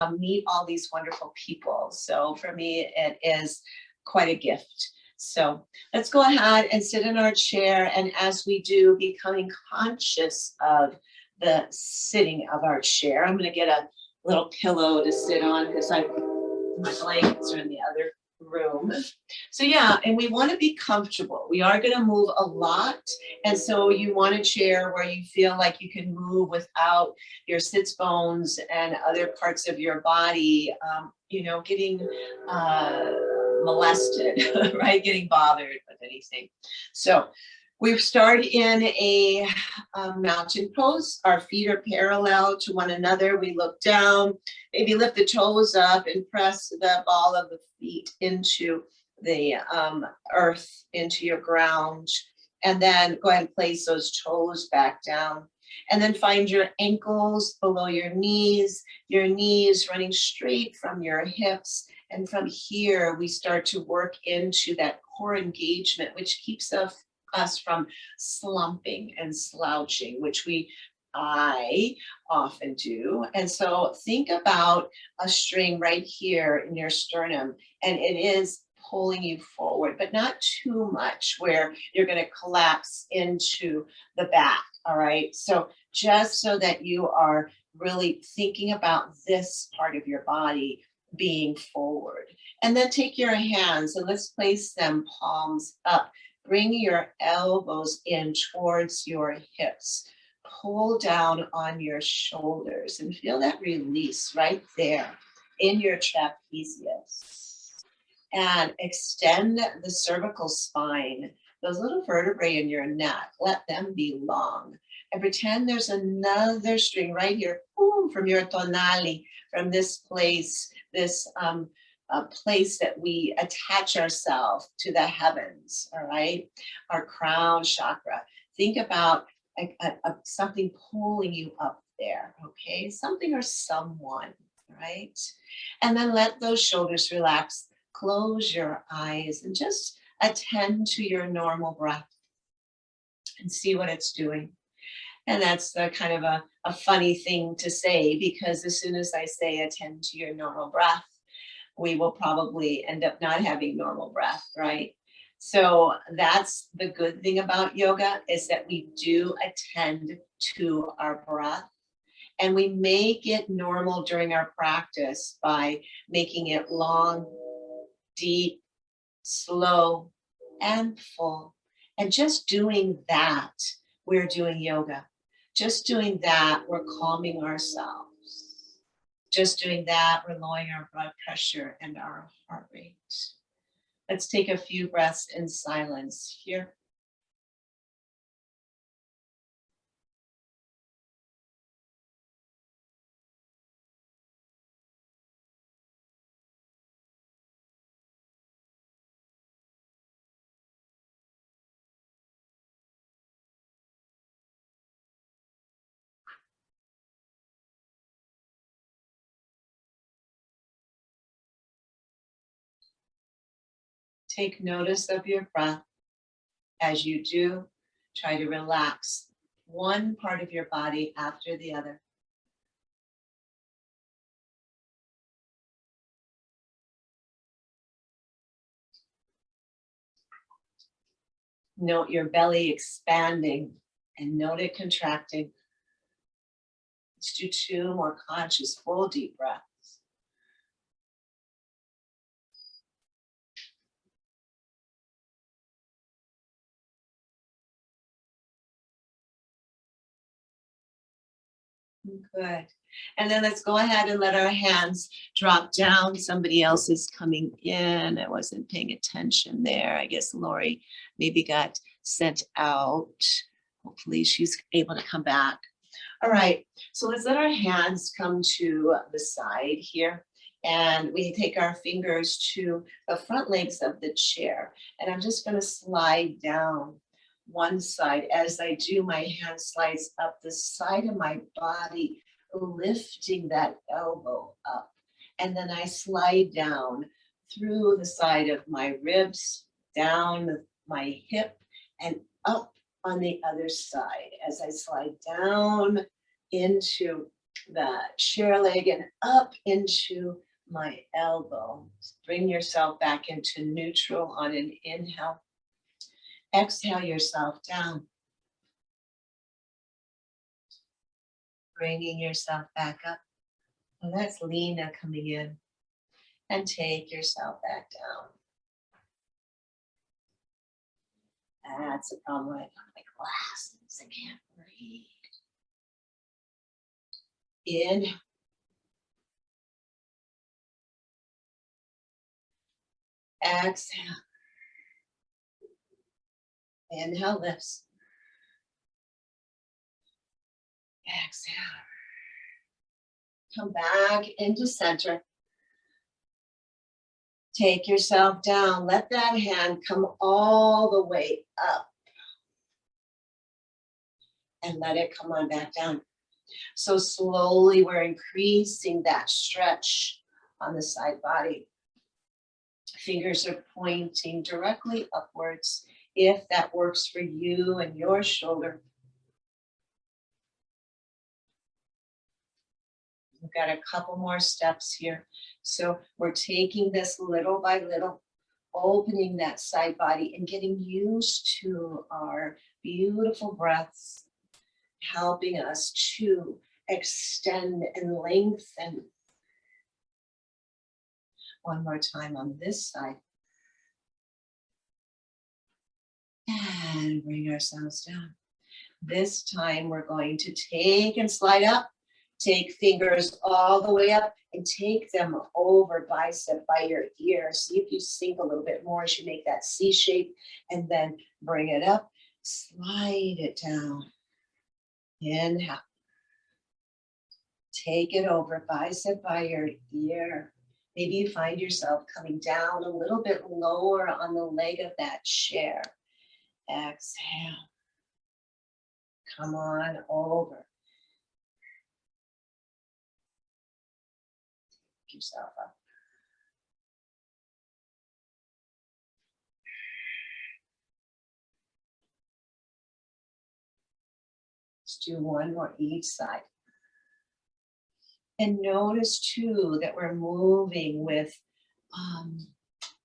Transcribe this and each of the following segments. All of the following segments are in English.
meet all these wonderful people. So for me, it is quite a gift. So let's go ahead and sit in our chair. And as we do, becoming conscious of the sitting of our chair. I'm going to get a little pillow to sit on because my blankets are in the other room. So yeah, and we want to be comfortable. We are going to move a lot. And so you want a chair where you feel like you can move without your sits bones and other parts of your body, getting molested, right? Getting bothered with anything. So we've started in a mountain pose. Our feet are parallel to one another. We look down, maybe lift the toes up and press the ball of the feet into the earth, into your ground. And then go ahead and place those toes back down. And then find your ankles below your knees running straight from your hips. And from here, we start to work into that core engagement, which keeps us from slumping and slouching, which I often do. And so think about a string right here in your sternum, and it is pulling you forward, but not too much where you're going to collapse into the back. All right. So just so that you are really thinking about this part of your body being forward. And then take your hands and let's place them palms up. Bring your elbows in towards your hips. Pull down on your shoulders and feel that release right there in your trapezius. And extend the cervical spine, those little vertebrae in your neck, let them be long. And pretend there's another string right here, boom, from your tonali, from this place, this place that we attach ourselves to the heavens, all right? Our crown chakra. Think about something pulling you up there, okay? Something or someone, right? And then let those shoulders relax. Close your eyes and just attend to your normal breath and see what it's doing. And that's the kind of a funny thing to say, because as soon as I say attend to your normal breath, we will probably end up not having normal breath, right? So that's the good thing about yoga, is that we do attend to our breath, and we make it normal during our practice by making it long, deep, slow, and full. And just doing that, we're doing yoga. Just doing that, we're calming ourselves. Just doing that, we're lowering our blood pressure and our heart rate. Let's take a few breaths in silence here. Take notice of your breath. As you do, try to relax one part of your body after the other. Note your belly expanding and note it contracting. Let's do 2 more conscious, full deep breaths. Good. And then let's go ahead and let our hands drop down. Somebody else is coming in. I wasn't paying attention there. I guess Lori maybe got sent out. Hopefully she's able to come back. All right, so let's let our hands come to the side here. And we take our fingers to the front legs of the chair. And I'm just going to slide down one side. As I do, my hand slides up the side of my body, lifting that elbow up. And then I slide down through the side of my ribs, down my hip, and up on the other side as I slide down into the chair leg and up into my elbow. Bring yourself back into neutral on an inhale. Exhale yourself down. Bringing yourself back up. Well, that's Lena coming in. And take yourself back down. That's a problem. I got my glasses. I can't read. Inhale. Exhale. Inhale, lifts. Exhale. Come back into center. Take yourself down. Let that hand come all the way up. And let it come on back down. So slowly we're increasing that stretch on the side body. Fingers are pointing directly upwards if that works for you and your shoulder. We've got a couple more steps here. So we're taking this little by little, opening that side body and getting used to our beautiful breaths, helping us to extend and lengthen. One more time on this side. And bring ourselves down. This time we're going to take and slide up. Take fingers all the way up and take them over bicep by your ear. See if you sink a little bit more as you make that C shape, and then bring it up. Slide it down. Inhale. Take it over bicep by your ear. Maybe you find yourself coming down a little bit lower on the leg of that chair. Exhale. Come on over. Pick yourself up. Let's do one more each side. And notice too that we're moving with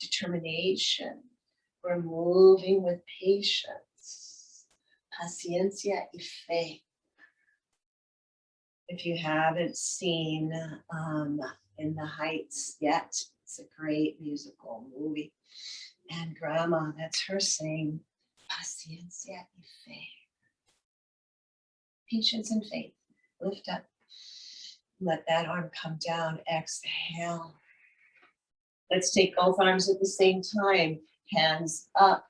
determination. We're moving with patience. Paciencia y fe. If you haven't seen In the Heights yet, it's a great musical movie. And Grandma, that's her saying, Paciencia y fe. Patience and faith. Lift up. Let that arm come down. Exhale. Let's take both arms at the same time. Hands up.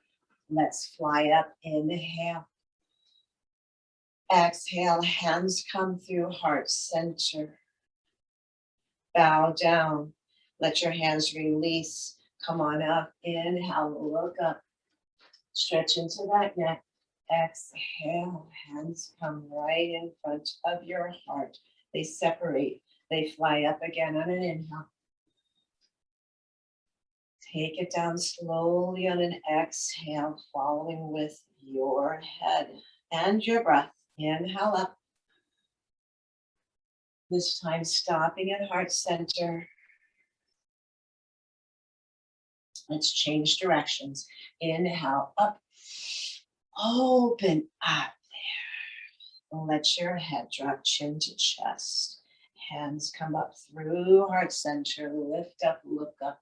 Let's fly up. Inhale. Exhale. Hands come through heart center. Bow down. Let your hands release. Come on up. Inhale. Look up. Stretch into that neck. Exhale. Hands come right in front of your heart. They separate. They fly up again on an inhale. Take it down slowly on an exhale, following with your head and your breath. Inhale up. This time stopping at heart center. Let's change directions. Inhale up. Open up there. Let your head drop, chin to chest. Hands come up through heart center. Lift up, look up.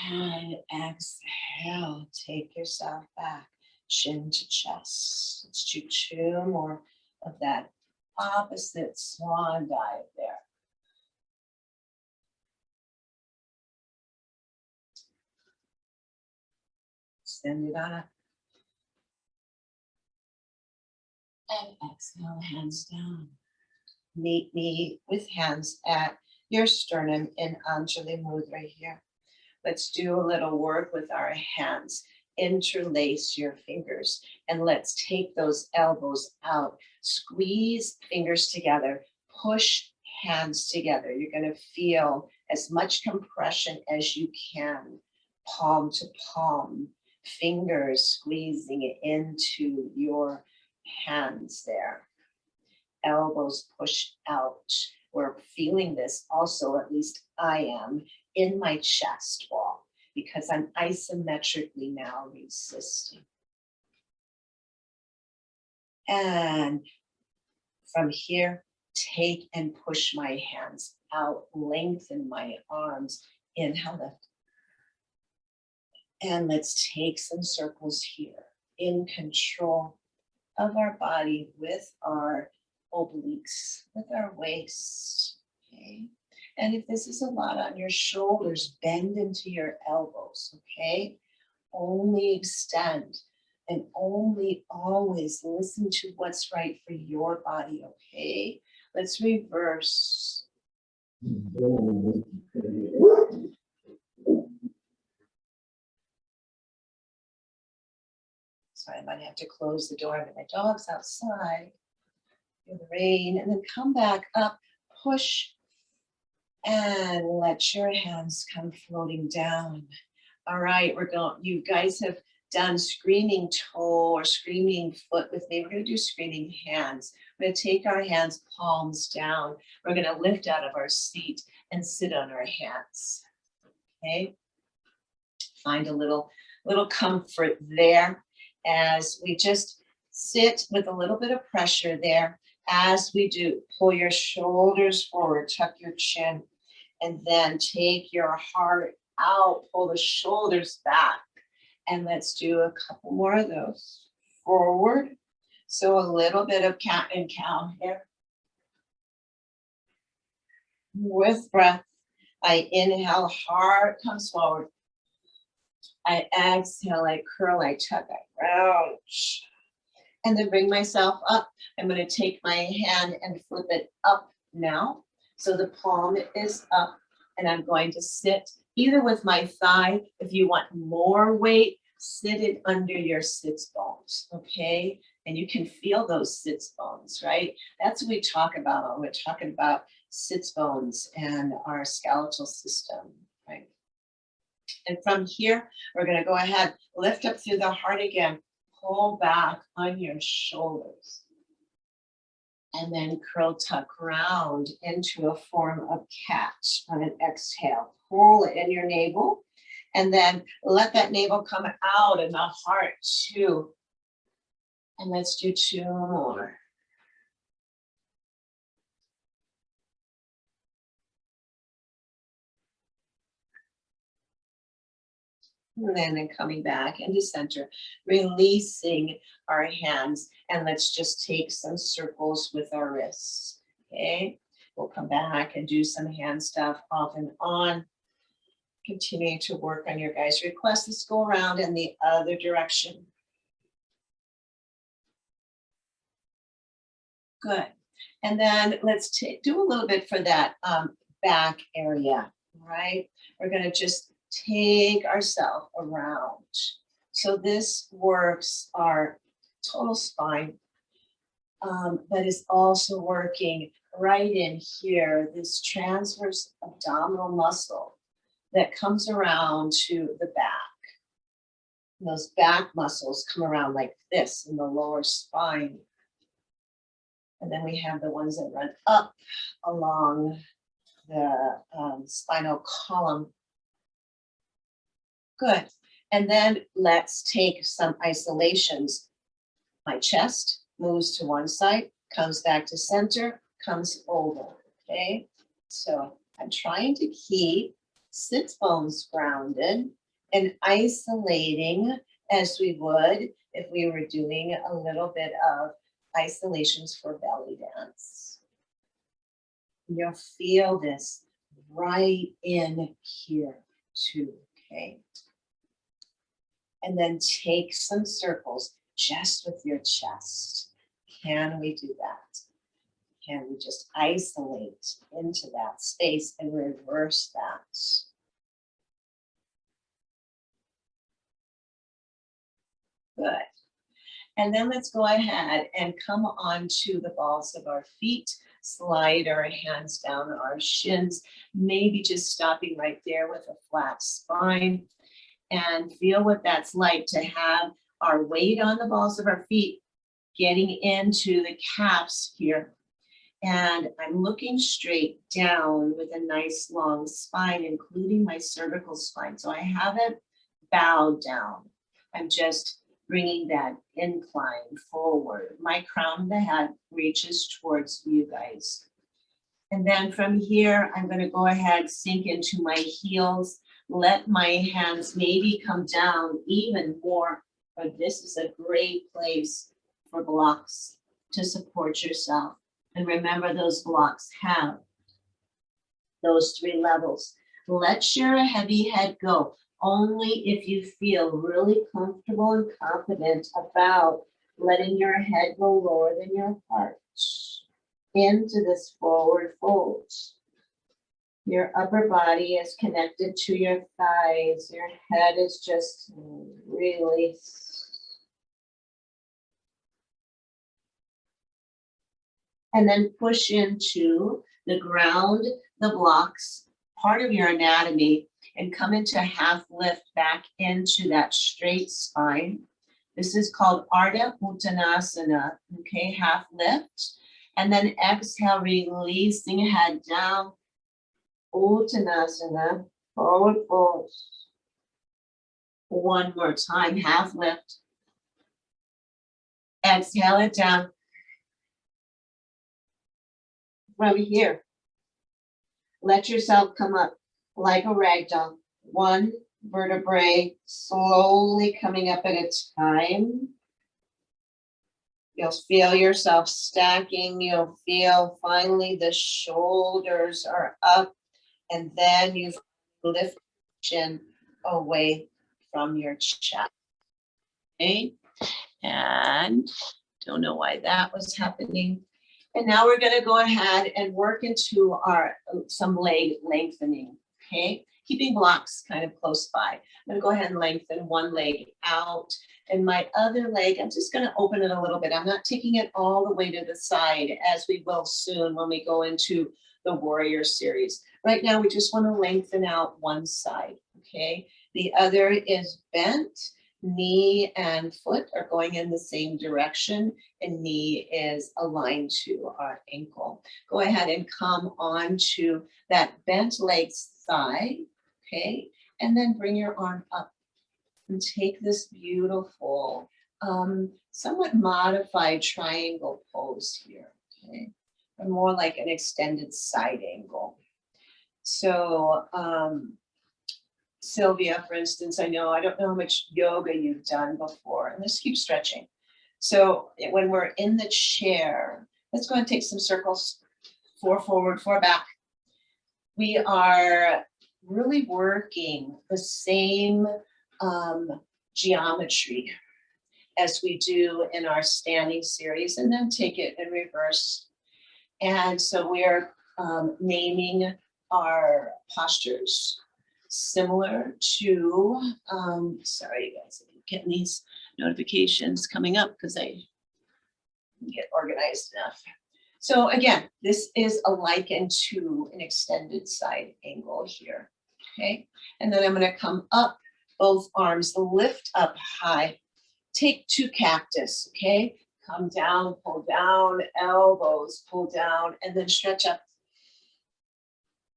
And exhale. Take yourself back, chin to chest. Let's do two more of that opposite swan dive there. Send it on up. And exhale, hands down. Meet me with hands at your sternum in Anjali Mudra here. Let's do a little work with our hands. Interlace your fingers and let's take those elbows out. Squeeze fingers together. Push hands together. You're going to feel as much compression as you can. Palm to palm. Fingers squeezing it into your hands there. elbows push out. We're feeling this also, at least I am, in my chest wall because I'm isometrically now resisting. And from here, take and push my hands out, lengthen my arms, inhale, lift. And let's take some circles here in control of our body with our obliques, with our waist, okay? And if this is a lot on your shoulders, bend into your elbows, okay? Only extend and only always listen to what's right for your body, okay? Let's reverse. So I might have to close the door, but my dog's outside in the rain, and then come back up, push, and let your hands come floating down. All right, you guys have done screaming toe or screaming foot with me. We're gonna do screaming hands. We're gonna take our hands palms down. We're gonna lift out of our seat and sit on our hands, okay? Find a little comfort there as we just sit with a little bit of pressure there. As we do, pull your shoulders forward, tuck your chin, and then take your heart out, pull the shoulders back. And let's do a couple more of those. Forward. So a little bit of cat and cow here. With breath, I inhale, heart comes forward. I exhale, I curl, I tuck, I round. And then bring myself up. I'm going to take my hand and flip it up now. So the palm is up, and I'm going to sit either with my thigh. If you want more weight, sit it under your sits bones, okay? And you can feel those sits bones, right? That's what we talk about when we're talking about sits bones and our skeletal system, right? And from here, we're going to go ahead, lift up through the heart again, pull back on your shoulders, and then curl, tuck, round into a form of cat on an exhale. Pull it in your navel, and then let that navel come out in the heart too. And let's do two more. And then coming back into center, releasing our hands, and let's just take some circles with our wrists, okay? We'll come back and do some hand stuff off and on. Continuing to work on your guys' requests. Let's go around in the other direction. Good. And then let's do a little bit for that back area, right? We're going to just take ourselves around. So this works our total spine, but is also working right in here, this transverse abdominal muscle that comes around to the back. And those back muscles come around like this in the lower spine. And then we have the ones that run up along the spinal column. Good. And then let's take some isolations. My chest moves to one side, comes back to center, comes over, okay? So I'm trying to keep sits bones grounded and isolating as we would if we were doing a little bit of isolations for belly dance. You'll feel this right in here too, okay? And then take some circles just with your chest. Can we do that? Can we just isolate into that space and reverse that? Good. And then let's go ahead and come onto the balls of our feet, slide our hands down our shins, maybe just stopping right there with a flat spine, and feel what that's like to have our weight on the balls of our feet, getting into the calves here, And I'm looking straight down with a nice long spine, including my cervical spine. So I haven't bowed down. I'm just bringing that incline forward. My crown of the head reaches towards you guys. And then from here, I'm going to go ahead, sink into my heels, let my hands maybe come down even more. But this is a great place for blocks to support yourself. And remember, those blocks have those 3 levels. Let your heavy head go only if you feel really comfortable and confident about letting your head go lower than your heart into this forward fold. Your upper body is connected to your thighs. Your head is just released. And then push into the ground, the blocks, part of your anatomy, and come into half lift back into that straight spine. This is called Ardha Uttanasana, okay, half lift. And then exhale, releasing head down, Uttanasana, forward fold. One more time, half lift. Exhale it down. From here, let yourself come up like a rag doll. One vertebrae slowly coming up at a time. You'll feel yourself stacking. You'll feel finally the shoulders are up, and then you lift chin away from your chest. Okay, and don't know why that was happening. And now we're going to go ahead and work into some leg lengthening, okay? Keeping blocks kind of close by. I'm going to go ahead and lengthen one leg out. And my other leg, I'm just going to open it a little bit. I'm not taking it all the way to the side, as we will soon when we go into the warrior series. Right now, we just want to lengthen out one side, okay? The other is bent. Knee and foot are going in the same direction, and knee is aligned to our ankle. Go ahead and come onto that bent leg side, okay? And then bring your arm up and take this beautiful, somewhat modified triangle pose here, okay? Or more like an extended side angle. So, Sylvia, for instance, I don't know how much yoga you've done before, and let's keep stretching. So when we're in the chair, let's go and take some circles, 4 forward, 4 back. We are really working the same geometry as we do in our standing series, and then take it in reverse. And so we're naming our postures similar to, sorry you guys, I'm getting these notifications coming up because I didn't get organized enough. So again, this is a liken to an extended side angle here, okay? And then I'm gonna come up, both arms lift up high, take 2 cactus, okay? Come down, pull down, elbows, pull down, and then stretch up.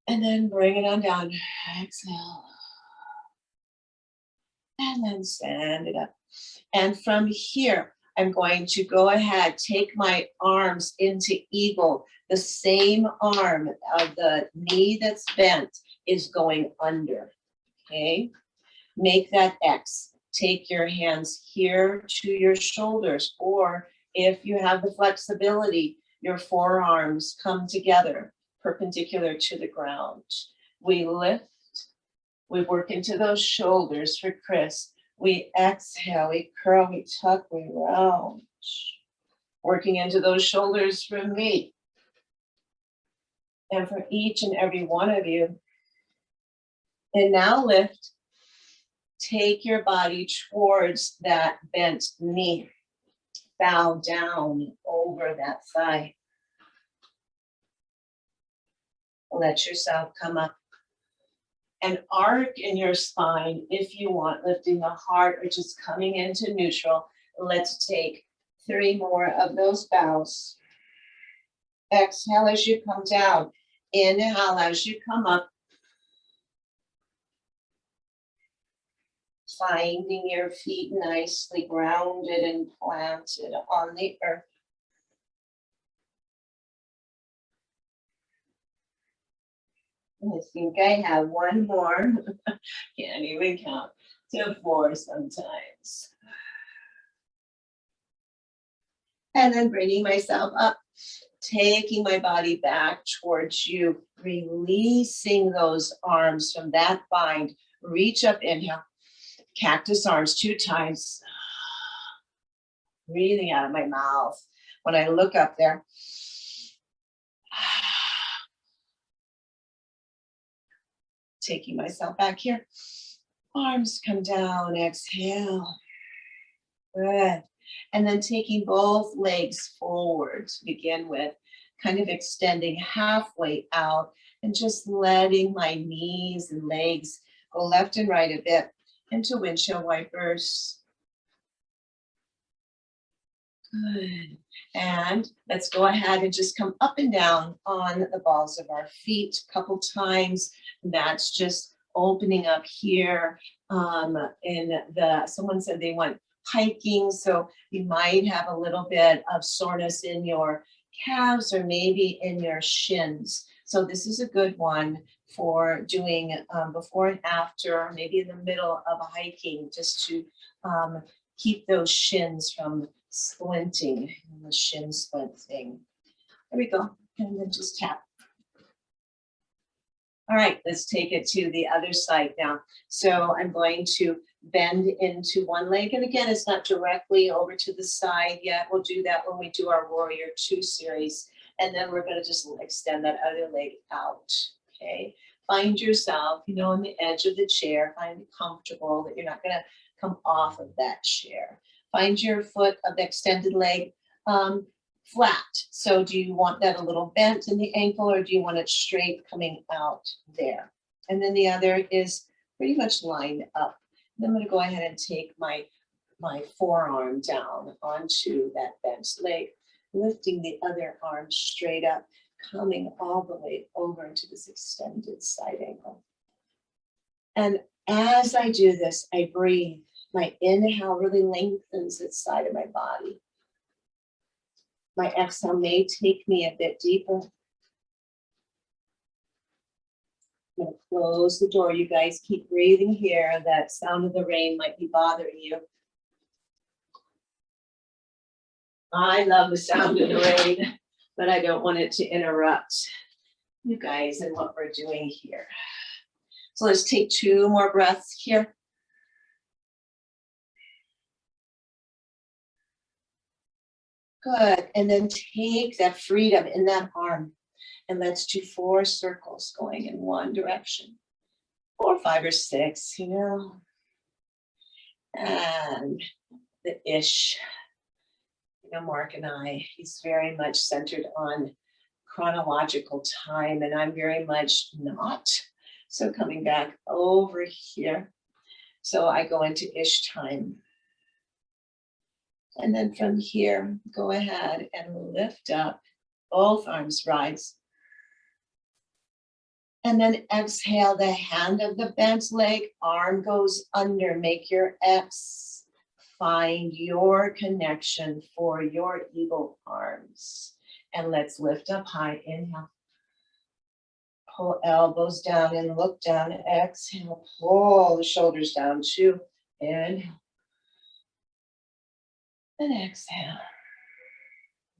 And then bring it on down. Exhale. And then stand it up. And from here, I'm going to go ahead, take my arms into eagle. The same arm of the knee that's bent is going under, okay? Make that X. Take your hands here to your shoulders, or if you have the flexibility, your forearms come together, perpendicular to the ground. We lift, we work into those shoulders for Chris. We exhale, we curl, we tuck, we round. Working into those shoulders for me. And for each and every one of you. And now lift. Take your body towards that bent knee. Bow down over that thigh. Let yourself come up. And arc in your spine if you want, lifting the heart or just coming into neutral. Let's take 3 more of those bows. Exhale as you come down. Inhale as you come up. Finding your feet nicely grounded and planted on the earth. I think I have one more. Can't even count to 4 sometimes. And then bringing myself up, taking my body back towards you, releasing those arms from that bind. Reach up, inhale, cactus arms 2 times. Breathing out of my mouth. When I look up there, taking myself back here. Arms come down, exhale. Good. And then taking both legs forward to begin with, kind of extending halfway out and just letting my knees and legs go left and right a bit into windshield wipers. Good. And let's go ahead and just come up and down on the balls of our feet a couple times. That's just opening up here. Someone said they went hiking, so you might have a little bit of soreness in your calves or maybe in your shins. So this is a good one for doing before and after, maybe in the middle of a hiking, just to keep those shins from splinting, the shin splint thing. There we go, and then just tap. All right, let's take it to the other side now. So I'm going to bend into one leg, and again, it's not directly over to the side yet. We'll do that when we do our Warrior 2 series, and then we're going to just extend that other leg out, okay? Find yourself, on the edge of the chair. Find it comfortable, that you're not going to come off of that chair. Find your foot of the extended leg flat. So do you want that a little bent in the ankle, or do you want it straight coming out there? And then the other is pretty much lined up. And I'm going to go ahead and take my forearm down onto that bent leg, lifting the other arm straight up, coming all the way over into this extended side ankle. And as I do this, I breathe. My inhale really lengthens the side of my body. My exhale may take me a bit deeper. I'm going to close the door. You guys keep breathing here. That sound of the rain might be bothering you. I love the sound of the rain, but I don't want it to interrupt you guys and what we're doing here. So let's take 2 more breaths here. Good, and then take that freedom in that arm, and let's do 4 circles going in one direction, 4, 5, or 6, And the Ish, Mark and I, he's very much centered on chronological time, and I'm very much not. So coming back over here. So I go into Ish time. And then from here, go ahead and lift up, both arms rise. And then exhale, the hand of the bent leg, arm goes under, make your X. Find your connection for your eagle arms. And let's lift up high, inhale. Pull elbows down and look down, exhale, pull the shoulders down, 2, inhale. And exhale.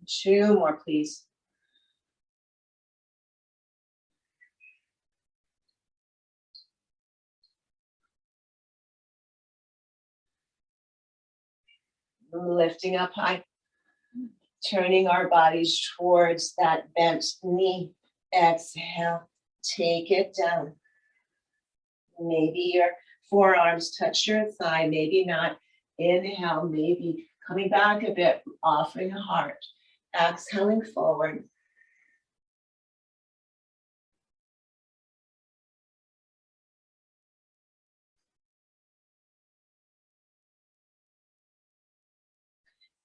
2 more, please. Lifting up high, turning our bodies towards that bent knee. Exhale, take it down. Maybe your forearms touch your thigh, maybe not. Inhale, maybe coming back a bit, offering a heart. Exhaling forward.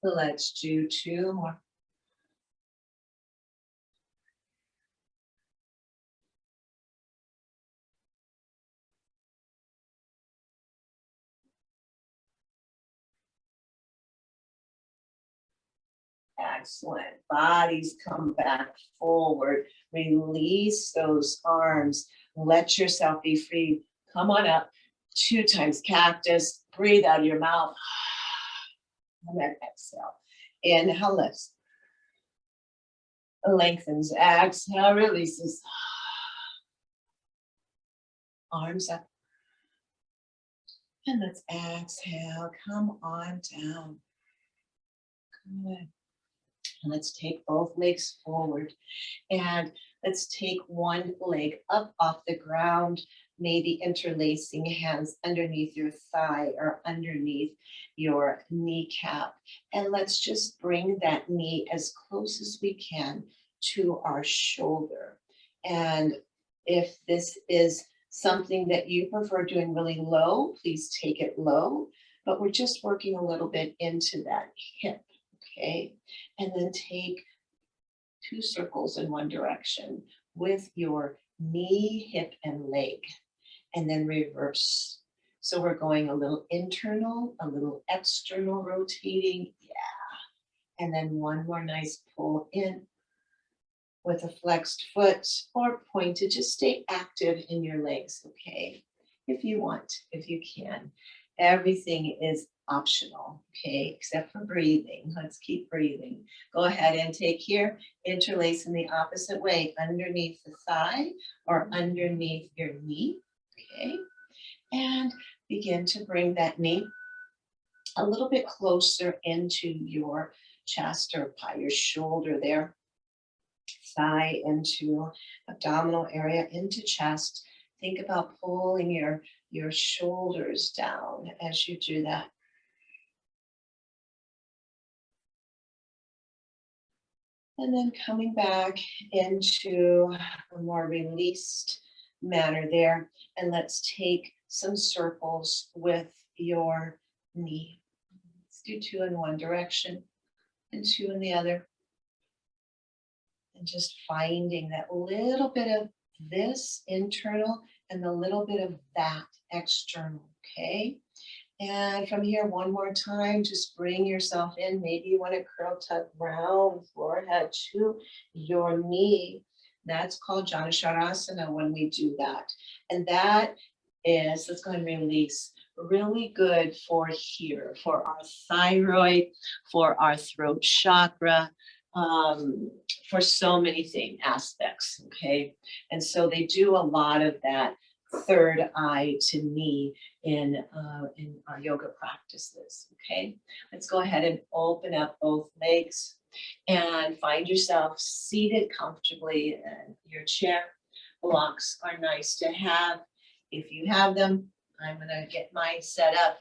Let's do 2 more. Excellent. Bodies come back forward. Release those arms. Let yourself be free. Come on up. 2 times cactus. Breathe out of your mouth. And then exhale. Inhale, lifts. Lengthens. Exhale, releases. Arms up. And let's exhale. Come on down. Good. And let's take both legs forward. And let's take one leg up off the ground, maybe interlacing hands underneath your thigh or underneath your kneecap. And let's just bring that knee as close as we can to our shoulder. And if this is something that you prefer doing really low, please take it low. But we're just working a little bit into that hip, okay? And then take 2 circles in one direction with your knee, hip, and leg, and then reverse. So we're going a little internal, a little external rotating, yeah. And then one more nice pull in with a flexed foot or pointed. Just stay active in your legs, okay? If you want, if you can. Everything is optional, okay, except for breathing. Let's keep breathing. Go ahead and take here, interlace in the opposite way, underneath the thigh or underneath your knee, okay? And begin to bring that knee a little bit closer into your chest or by your shoulder there. Thigh into abdominal area, into chest. Think about pulling your shoulders down as you do that. And then coming back into a more released manner there. And let's take some circles with your knee. Let's do 2 in one direction and 2 in the other. And just finding that little bit of this internal and the little bit of that external, okay? And from here, one more time, just bring yourself in. Maybe you want to curl tuck round forehead to your knee. That's called Janusharasana when we do that. And that is, let's go ahead and release, really good for here, for our thyroid, for our throat chakra, for so many aspects, okay? And so they do a lot of that third eye to knee in our yoga practices, okay? Let's go ahead and open up both legs and find yourself seated comfortably in your chair. Blocks are nice to have. If you have them, I'm gonna get mine set up.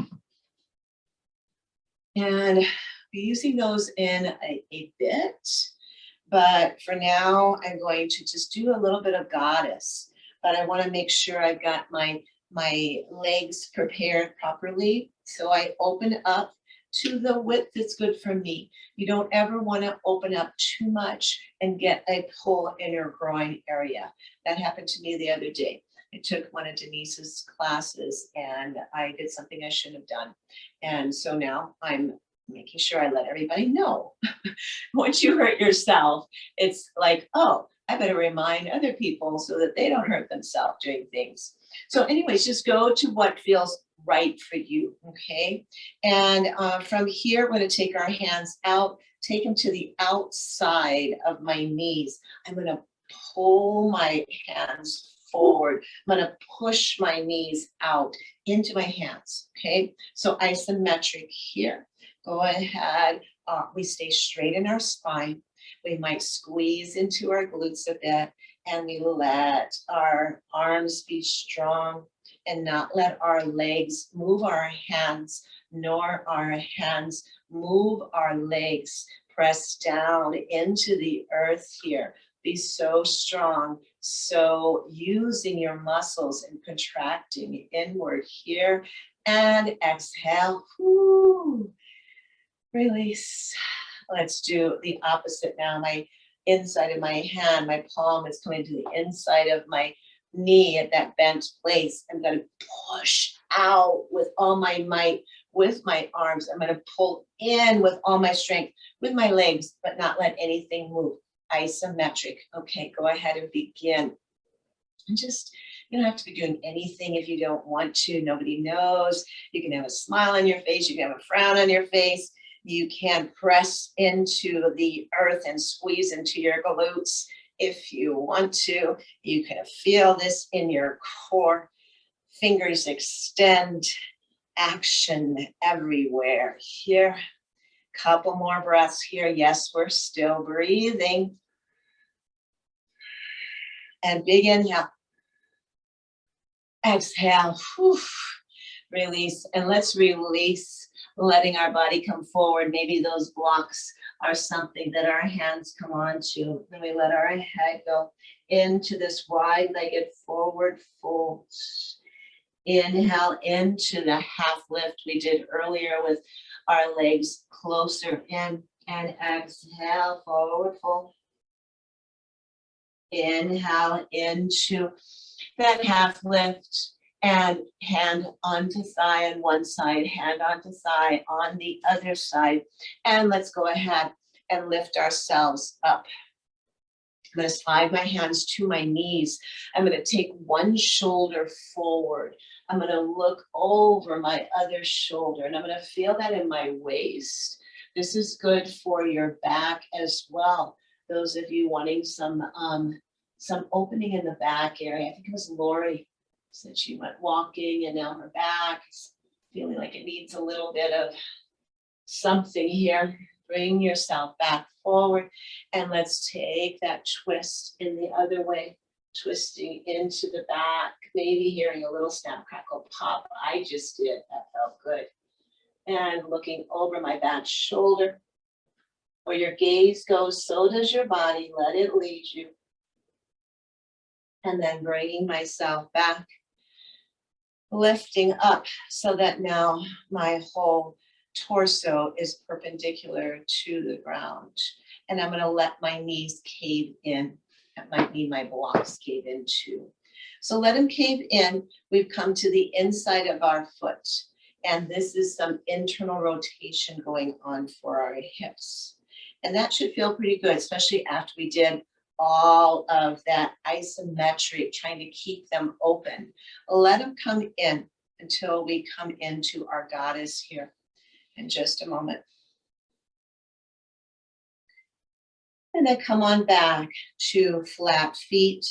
And be using those in a bit, but for now, I'm going to just do a little bit of goddess, but I wanna make sure I've got my legs prepared properly. So I open up to the width that's good for me. You don't ever wanna open up too much and get a pull in your groin area. That happened to me the other day. I took one of Denise's classes and I did something I shouldn't have done. And so now I'm making sure I let everybody know. Once you hurt yourself, it's like, oh, I better remind other people so that they don't hurt themselves doing things. So anyways, just go to what feels right for you, okay? And from here, we're gonna take our hands out, take them to the outside of my knees. I'm gonna pull my hands forward. I'm gonna push my knees out into my hands, okay? So isometric here. Go ahead, we stay straight in our spine. We might squeeze into our glutes a bit and we let our arms be strong and not let our legs move our hands, nor our hands move our legs. Press down into the earth here. Be so strong. So using your muscles and contracting inward here and exhale. Whoo. Release. Let's do the opposite now. My inside of my hand, my palm is coming to the inside of my knee at that bent place. I'm going to push out with all my might with my arms. I'm going to pull in with all my strength with my legs, but not let anything move. Isometric. Okay, go ahead and begin. And just, you don't have to be doing anything if you don't want to. Nobody knows. You can have a smile on your face. You can have a frown on your face. You can press into the earth and squeeze into your glutes if you want to. You can feel this in your core. Fingers extend. Action everywhere here. Couple more breaths here. Yes, we're still breathing. And big inhale. Exhale. Whew. Release. And let's release, letting our body come forward. Maybe those blocks are something that our hands come on to. Then we let our head go into this wide-legged forward fold. Inhale into the half lift we did earlier with our legs closer in, and exhale, forward fold. Inhale into that half lift and hand onto thigh on one side, hand onto thigh on the other side. And let's go ahead and lift ourselves up. I'm going to slide my hands to my knees. I'm going to take one shoulder forward. I'm going to look over my other shoulder, and I'm going to feel that in my waist. This is good for your back as well. Those of you wanting some opening in the back area. I think it was Lori said she went walking and now her back is feeling like it needs a little bit of something here. Bring yourself back forward, and let's take that twist in the other way, twisting into the back, maybe hearing a little snap, crackle, pop. I just did, that felt good. And looking over my back shoulder. Where your gaze goes, so does your body. Let it lead you. And then bringing myself back, lifting up so that now my whole torso is perpendicular to the ground. And I'm going to let my knees cave in. That might mean my blocks cave in too. So let them cave in. We've come to the inside of our foot. And this is some internal rotation going on for our hips. And that should feel pretty good, especially after we did all of that isometric, trying to keep them open. Let them come in until we come into our goddess here in just a moment. And then come on back to flat feet,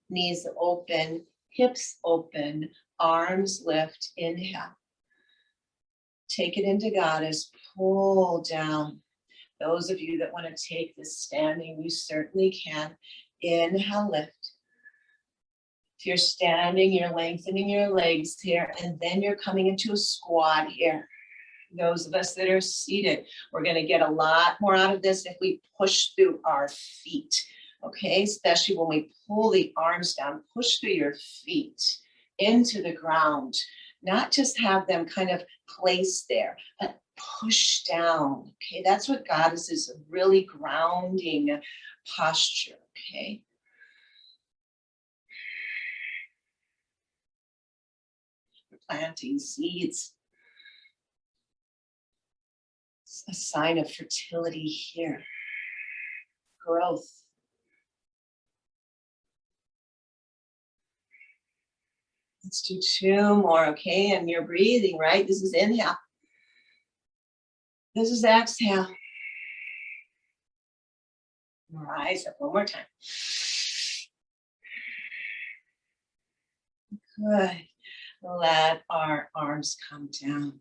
knees open, hips open, arms lift, inhale. Take it into goddess, pull down. Those of you that want to take this standing, you certainly can. Inhale, lift. If you're standing, you're lengthening your legs here, and then you're coming into a squat here. Those of us that are seated, we're going to get a lot more out of this if we push through our feet, okay? Especially when we pull the arms down, push through your feet into the ground. Not just have them kind of placed there, but push down, okay? That's what goddess is, a really grounding posture, okay? We're planting seeds. It's a sign of fertility here, growth. Let's do 2 more, okay? And you're breathing, right? This is inhale. This is exhale. Rise up one more time. Good. Let our arms come down.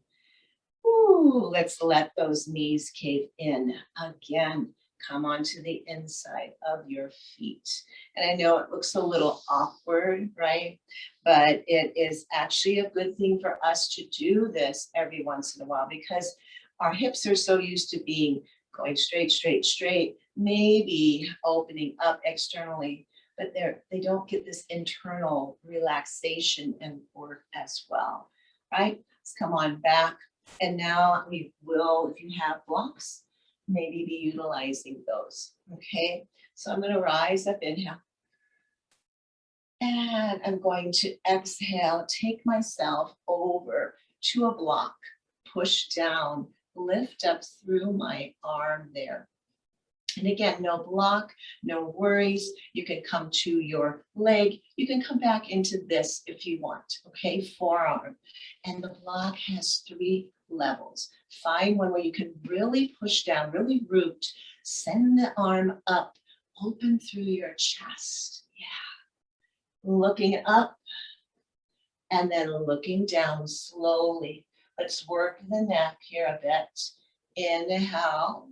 Ooh, let's let those knees cave in again. Come onto the inside of your feet. And I know it looks a little awkward, right? But it is actually a good thing for us to do this every once in a while, because our hips are so used to being going straight, straight, straight, maybe opening up externally, but they don't get this internal relaxation and work as well, right? Let's come on back. And now we will, if you have blocks, maybe be utilizing those, okay? So I'm going to rise up, inhale. And I'm going to exhale, take myself over to a block, push down, lift up through my arm there. And again, no block, no worries. You can come to your leg. You can come back into this if you want, okay? Forearm. And the block has 3 levels. Find one where you can really push down, really root. Send the arm up, open through your chest. Yeah. Looking up and then looking down slowly. Let's work the neck here a bit. Inhale.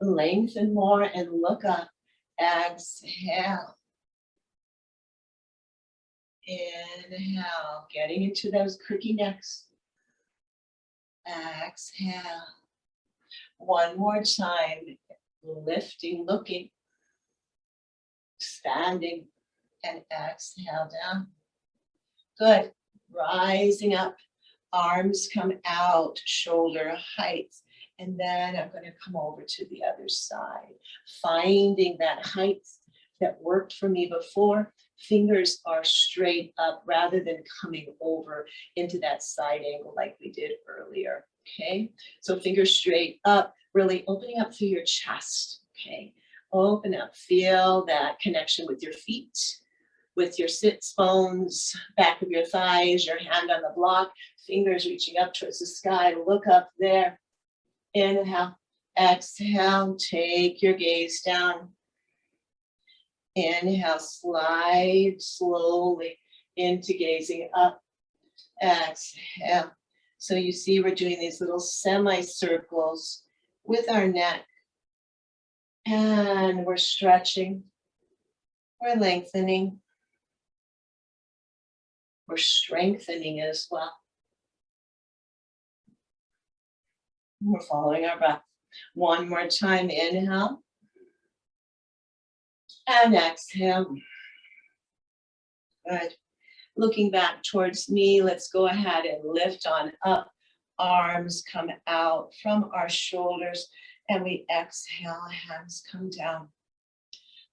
Lengthen more and look up. Exhale. Inhale, getting into those cricky necks. Exhale. One more time. Lifting, looking, expanding, and exhale down. Good. Rising up. Arms come out, shoulder height. And then I'm going to come over to the other side, finding that height that worked for me before. Fingers are straight up rather than coming over into that side angle like we did earlier, okay? So fingers straight up, really opening up through your chest, okay? Open up, feel that connection with your feet, with your sits bones, back of your thighs, your hand on the block, fingers reaching up towards the sky, look up there. Inhale, exhale, take your gaze down. Inhale, slide slowly into gazing up. Exhale. So you see we're doing these little semicircles with our neck. And we're stretching. We're lengthening. We're strengthening as well. We're following our breath. One more time, inhale. And exhale. Good. Looking back towards me, let's go ahead and lift on up. Arms come out from our shoulders and we exhale, hands come down.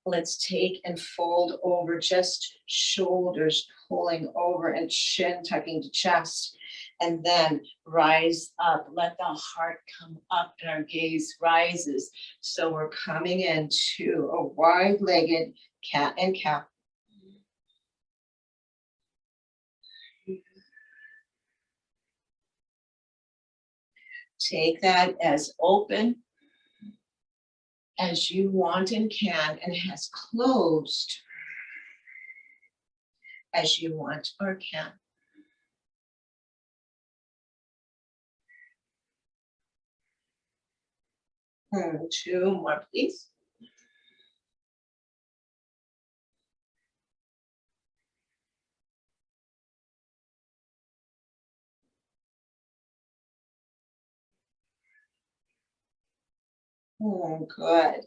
Let's take and fold over, just shoulders pulling over and chin tucking to chest. And then rise up, let the heart come up and our gaze rises. So we're coming into a wide-legged cat and cow. Take that as open as you want and can, and as closed as you want or can. Two more, please. Good.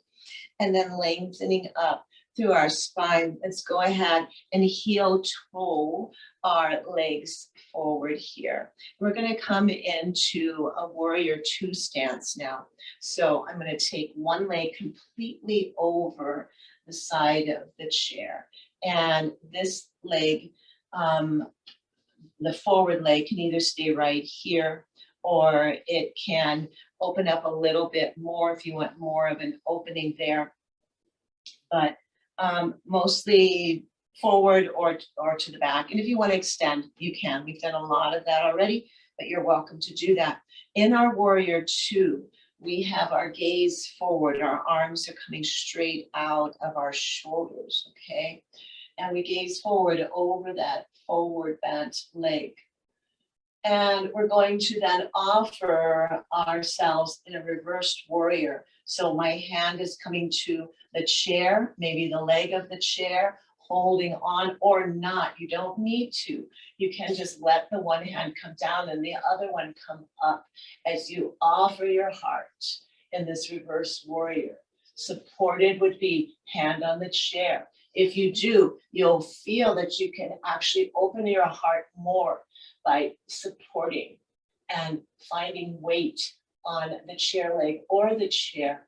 And then lengthening up through our spine. Let's go ahead and heel toe our legs forward here. We're going to come into a warrior 2 stance now. So I'm going to take one leg completely over the side of the chair. And this leg, the forward leg can either stay right here or it can open up a little bit more if you want more of an opening there. But mostly forward or to the back. And if you want to extend, you can. We've done a lot of that already, but you're welcome to do that. In our warrior 2, we have our gaze forward. Our arms are coming straight out of our shoulders, okay? And we gaze forward over that forward bent leg. And we're going to then offer ourselves in a reversed warrior. So my hand is coming to the chair, maybe the leg of the chair, holding on or not. You don't need to. You can just let the one hand come down and the other one come up as you offer your heart in this reverse warrior. Supported would be hand on the chair. If you do, you'll feel that you can actually open your heart more by supporting and finding weight on the chair leg or the chair.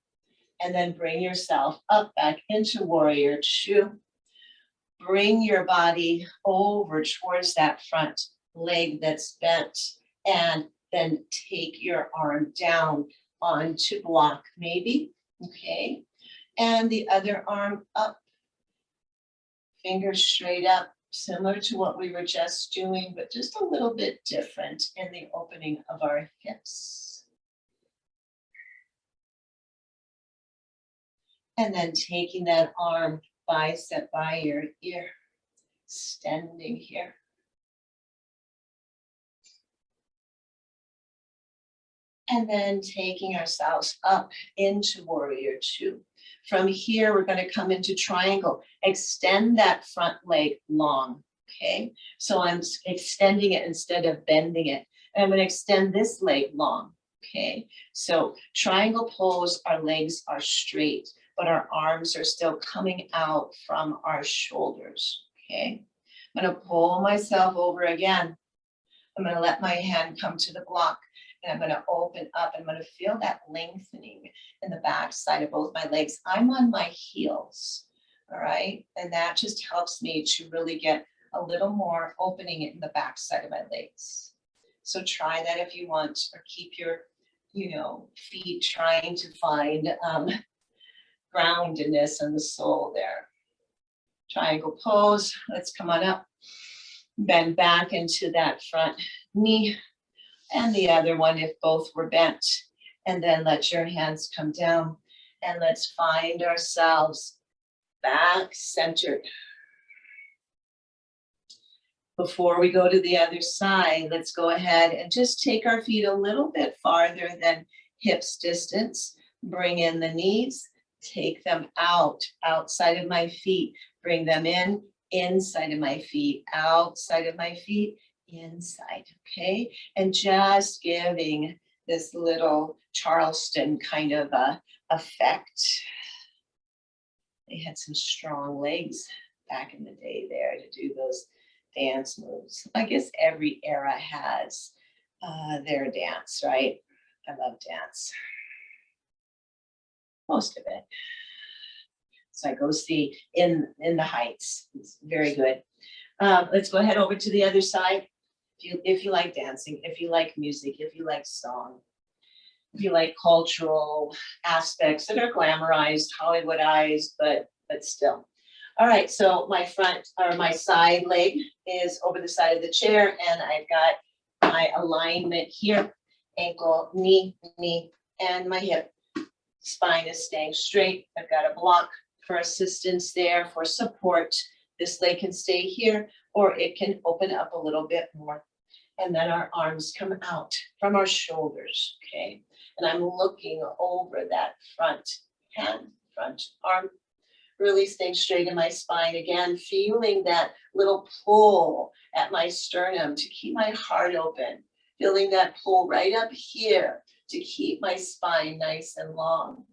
And then bring yourself up back into warrior 2. Bring your body over towards that front leg that's bent and then take your arm down onto block maybe, okay? And the other arm up, fingers straight up, similar to what we were just doing, but just a little bit different in the opening of our hips. And then taking that arm bicep by your ear, extending here. And then taking ourselves up into warrior two. From here, we're going to come into triangle. Extend that front leg long, okay? So I'm extending it instead of bending it. And I'm going to extend this leg long, okay? So triangle pose, our legs are straight, but our arms are still coming out from our shoulders, okay? I'm going to pull myself over again. I'm going to let my hand come to the block. And I'm going to open up. I'm going to feel that lengthening in the back side of both my legs. I'm on my heels, all right? And that just helps me to really get a little more opening in the back side of my legs. So try that if you want, or keep your, feet trying to find groundedness in the sole there. Triangle pose. Let's come on up. Bend back into that front knee. And the other one if both were bent. And then let your hands come down and let's find ourselves back centered. Before we go to the other side, let's go ahead and just take our feet a little bit farther than hips distance. Bring in the knees, take them out, outside of my feet. Bring them in, inside of my feet, outside of my feet, inside, okay? And just giving this little Charleston kind of effect. They had some strong legs back in the day there to do those dance moves. I guess every era has their dance, right? I love dance. Most of it. So I go see in the Heights. It's very good. Let's go ahead over to the other side. If you like dancing, if you like music, if you like song, if you like cultural aspects that are glamorized, Hollywoodized, but still. All right, so my front or my side leg is over the side of the chair, and I've got my alignment here, ankle, knee, and my hip. Spine is staying straight. I've got a block for assistance there, for support. This leg can stay here, or it can open up a little bit more. And then our arms come out from our shoulders, okay? And I'm looking over that front hand, front arm, really staying straight in my spine again, feeling that little pull at my sternum to keep my heart open, feeling that pull right up here to keep my spine nice and long.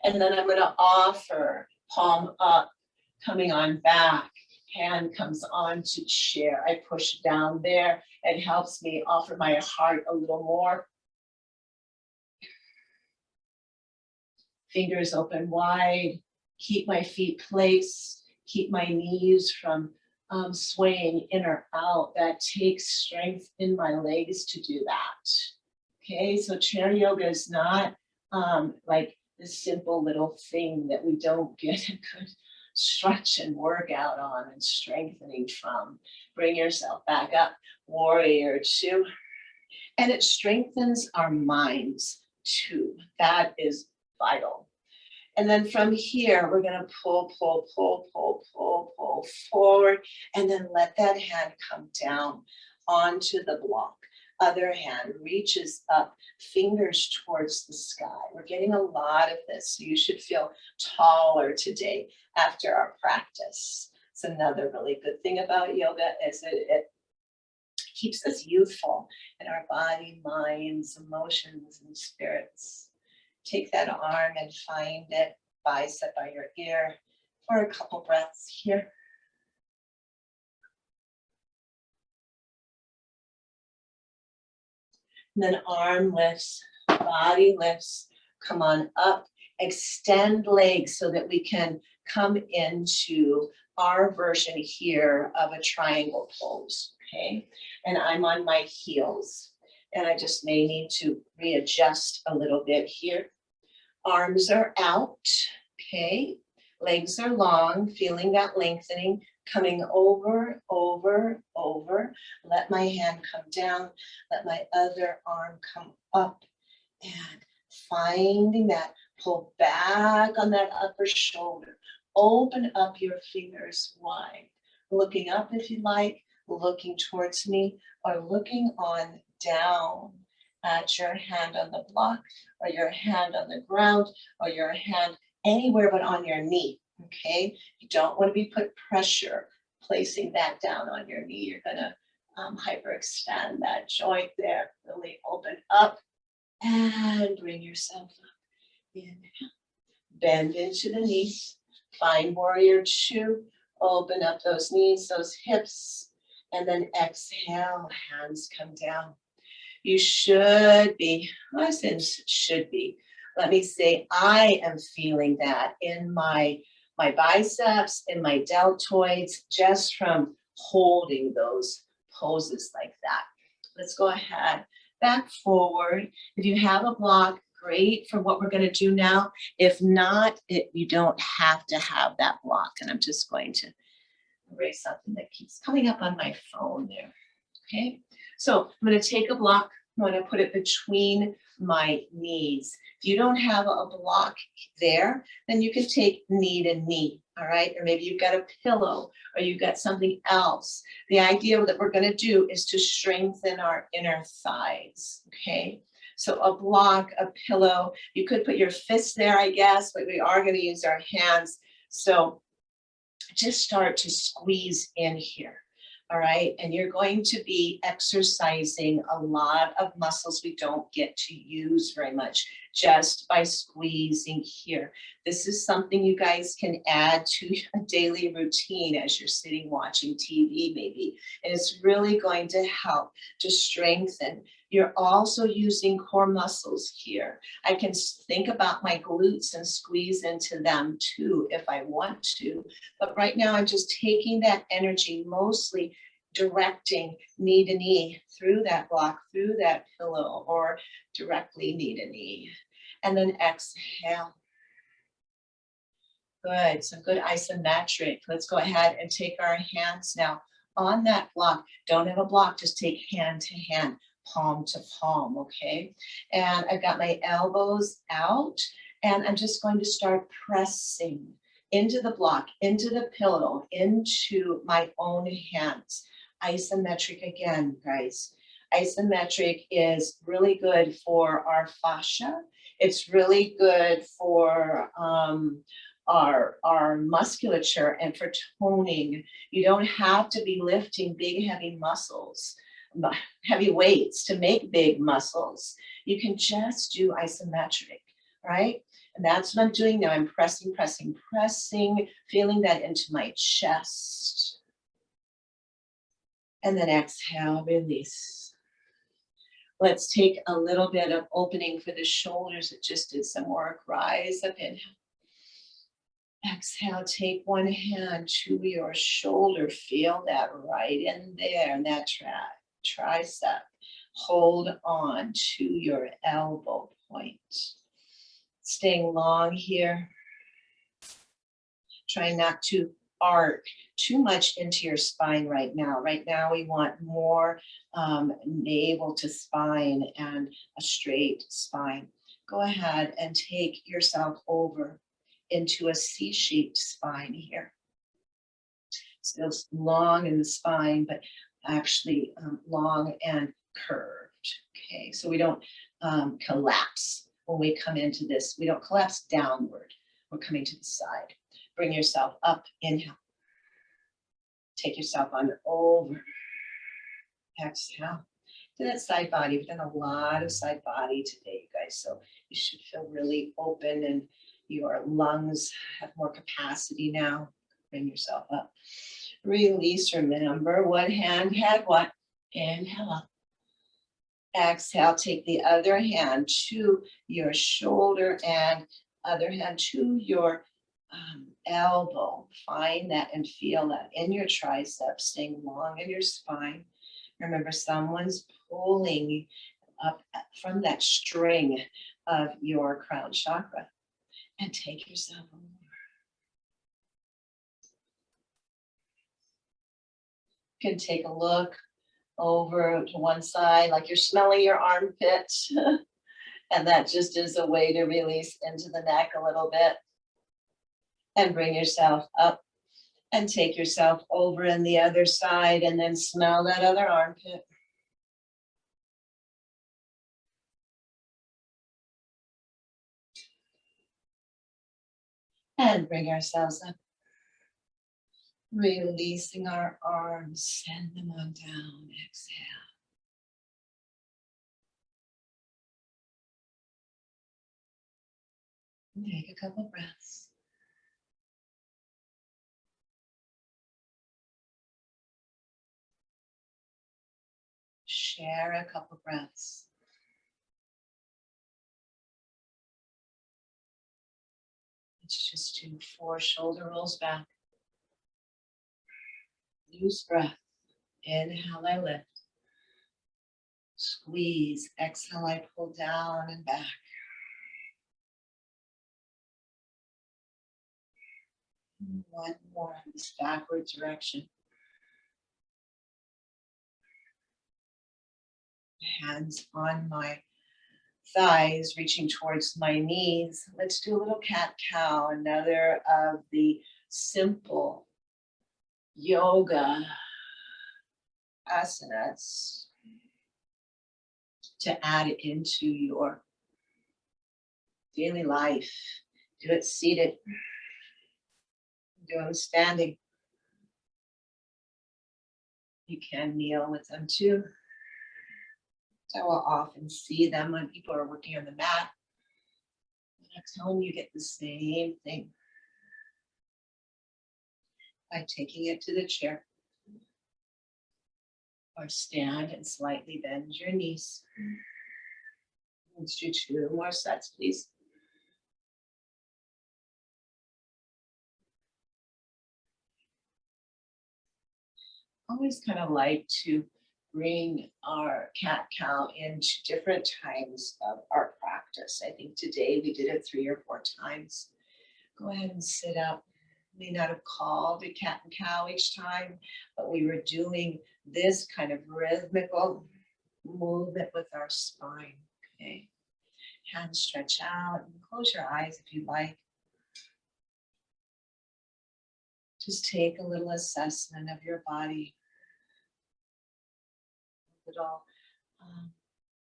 And then I'm gonna offer palm up, coming on back, hand comes on to chair. I push down there. It helps me offer my heart a little more. Fingers open wide, keep my feet placed, keep my knees from swaying in or out. That takes strength in my legs to do that. Okay, so chair yoga is not like this simple little thing that we don't get a good stretch and workout on and strengthening from. Bring yourself back up, warrior two. And it strengthens our minds too. That is vital. And then from here, we're gonna pull forward, and then let that hand come down onto the block. Other hand reaches up, fingers towards the sky. We're getting a lot of this, so you should feel taller today after our practice. It's another really good thing about yoga is it keeps us youthful in our body, minds, emotions, and spirits. Take that arm and find it, bicep by your ear, for a couple breaths here. And then arm lifts, body lifts, come on up, extend legs so that we can come into our version here of a triangle pose, okay? And I'm on my heels. And I just may need to readjust a little bit here. Arms are out, okay? Legs are long, feeling that lengthening, coming over, over, over. Let my hand come down, let my other arm come up, and finding that, pull back on that upper shoulder. Open up your fingers wide, looking up if you like, looking towards me, or looking on down at your hand on the block, or your hand on the ground, or your hand anywhere but on your knee, okay? You don't want to be put pressure placing that down on your knee. You're gonna hyperextend that joint there. Really open up and bring yourself up. Inhale, bend into the knees. Find warrior two. Open up those knees, those hips, and then exhale, hands come down. You should be, I sense should be. Let me say, I am feeling that in my biceps, in my deltoids, just from holding those poses like that. Let's go ahead, back forward. If you have a block, great for what we're going to do now. If not, you don't have to have that block. And I'm just going to erase something that keeps coming up on my phone there. Okay, so I'm going to take a block. I'm going to put it between my knees. If you don't have a block there, then you can take knee to knee, all right? Or maybe you've got a pillow or you've got something else. The idea that we're going to do is to strengthen our inner thighs, okay? So a block, a pillow, you could put your fist there, I guess, but we are going to use our hands. So just start to squeeze in here. All right, and you're going to be exercising a lot of muscles we don't get to use very much just by squeezing here. This is something you guys can add to a daily routine as you're sitting watching TV maybe, and it's really going to help to strengthen. You're also using core muscles here. I can think about my glutes and squeeze into them too if I want to, but right now I'm just taking that energy, mostly directing knee to knee through that block, through that pillow, or directly knee to knee. And then exhale. Good, some good isometric. Let's go ahead and take our hands now on that block. Don't have a block, just take hand to hand, palm to palm, okay? And I've got my elbows out, and I'm just going to start pressing into the block, into the pillow, into my own hands. Isometric again, guys. Isometric is really good for our fascia. It's really good for our musculature and for toning. You don't have to be lifting big, heavy muscles, heavy weights to make big muscles. You can just do isometric, right? And that's what I'm doing now. I'm pressing, pressing, pressing, feeling that into my chest. And then exhale, release. Let's take a little bit of opening for the shoulders. It just did some work. Rise up, inhale. Exhale, take one hand to your shoulder. Feel that right in there, in that tricep. Hold on to your elbow point. Staying long here. Try not to arc too much into your spine right now. Right now we want more navel to spine and a straight spine. Go ahead and take yourself over into a C-shaped spine here. Still long in the spine, but actually long and curved. Okay, so we don't collapse when we come into this. We don't collapse downward. We're coming to the side. Bring yourself up, inhale. Take yourself on over. Exhale. Do that side body. We've done a lot of side body today, you guys, so you should feel really open and your lungs have more capacity now. Bring yourself up. Release, remember what hand had what? Inhale up. Exhale, take the other hand to your shoulder and other hand to your elbow. Find that and feel that in your triceps, staying long in your spine. Remember, someone's pulling up from that string of your crown chakra and take yourself over. You can take a look over to one side, like you're smelling your armpit. And that just is a way to release into the neck a little bit. And bring yourself up and take yourself over in the other side and then smell that other armpit. And bring ourselves up. Releasing our arms, send them on down, exhale. Take a couple breaths. Share a couple breaths. Let's just do 4 shoulder rolls back. Loose breath. Inhale, I lift. Squeeze. Exhale, I pull down and back. One more in this backward direction. Hands on my thighs, reaching towards my knees. Let's do a little cat-cow, another of the simple yoga asanas to add into your daily life. Do it seated. Do them standing. You can kneel with them too. I will often see them when people are working on the mat. And I tell them you get the same thing by taking it to the chair. Or stand and slightly bend your knees. Let's do 2 more sets, please. Always kind of like to bring our cat-cow into different times of our practice. I think today we did it 3 or 4 times. Go ahead and sit up. May not have called it cat and cow each time, but we were doing this kind of rhythmical movement with our spine. Okay. Hands stretch out and close your eyes if you like. Just take a little assessment of your body. Little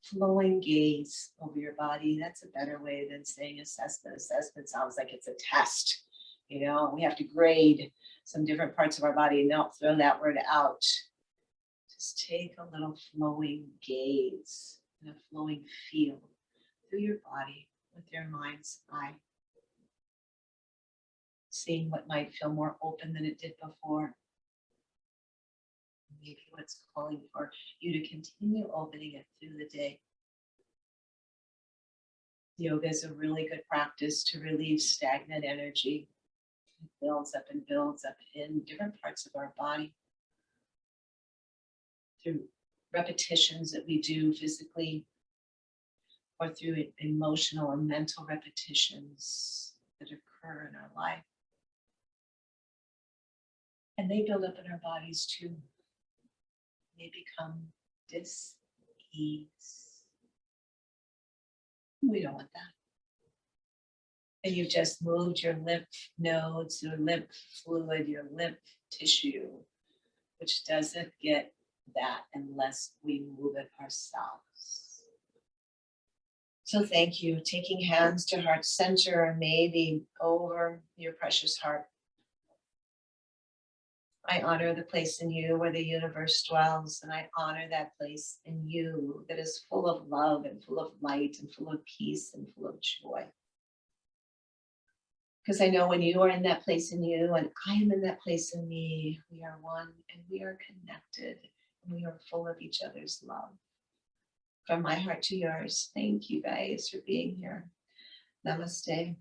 flowing gaze over your body. That's a better way than saying assessment. Assessment sounds like it's a test. You know, we have to grade some different parts of our body. No, throw that word out. Just take a little flowing gaze and a flowing feel through your body with your mind's eye. Seeing what might feel more open than it did before. Maybe what's calling for you to continue opening it through the day. Yoga is a really good practice to relieve stagnant energy. It builds up and builds up in different parts of our body. Through repetitions that we do physically, or through emotional or mental repetitions that occur in our life. And they build up in our bodies too. They become dis-ease. We don't want that. And you've just moved your lymph nodes, your lymph fluid, your lymph tissue, which doesn't get that unless we move it ourselves. So thank you. Taking hands to heart center, maybe over your precious heart. I honor the place in you where the universe dwells, and I honor that place in you that is full of love and full of light and full of peace and full of joy. Because I know when you are in that place in you and I am in that place in me, we are one and we are connected and we are full of each other's love. From my heart to yours, thank you guys for being here. Namaste.